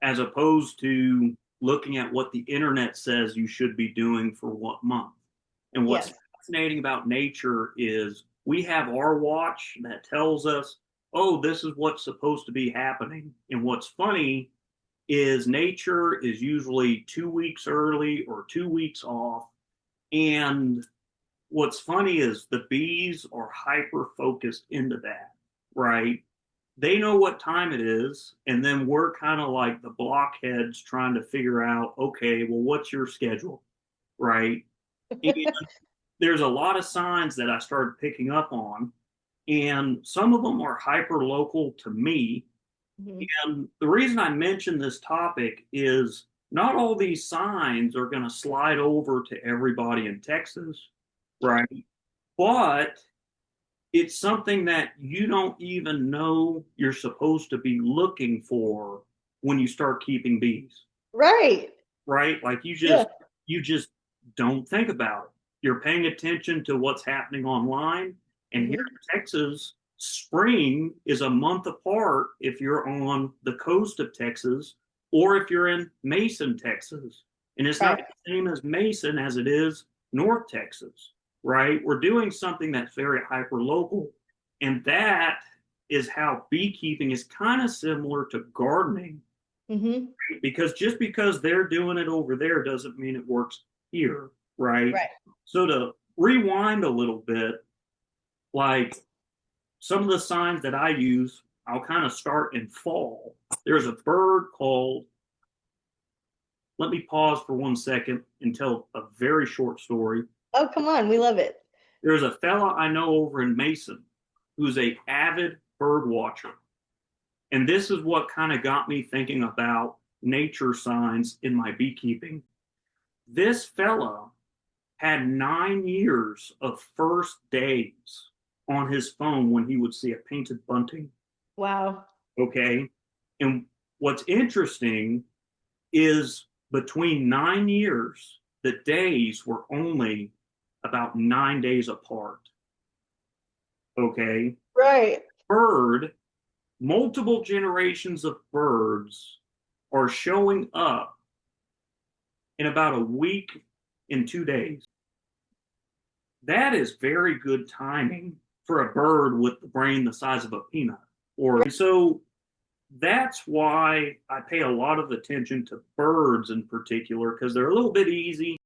as opposed to looking at what the internet says you should be doing for what month. And what's Yes. fascinating about nature is we have our watch that tells us, oh, this is what's supposed to be happening. And what's funny is nature is usually 2 weeks early or 2 weeks off. And what's funny is the bees are hyper focused into that, right? They know what time it is, and then we're kind of like the blockheads trying to figure out, okay, well, what's your schedule, right? And there's a lot of signs that I started picking up on, and some of them are hyper local to me. Mhm. And the reason I mention this topic is not all these signs are going to slide over to everybody in Texas, right? But it's something that you don't even know you're supposed to be looking for when you start keeping bees, Right. right? Like Yeah. you just don't think about it. You're paying attention to what's happening online. And here Hmm. in Texas, spring is a month apart if you're on the coast of Texas or if you're in Mason, Texas. And it's not Right. the same as Mason as it is North Texas, right? We're doing something that's very hyper local. And that is how beekeeping is kind of similar to gardening, Hmm. because just because they're doing it over there doesn't mean it works here, right? Right. So to rewind a little bit, like some of the signs that I use, I'll kind of start in fall. There's a bird called, let me pause for 1 second and tell a very short story. Oh, come on. We love it. There's a fella I know over in Mason who's a avid bird watcher. And this is what kind of got me thinking about nature signs in my beekeeping. This fella had 9 years of first days on his phone when he would see a painted bunting. Wow. Okay. And what's interesting is between 9 years, the days were only about 9 days apart. Okay. Right. Bird, multiple generations of birds are showing up in about a week and 2 days. That is very good timing for a bird with the brain the size of a peanut. Or so that's why I pay a lot of attention to birds in particular because they're a little bit easy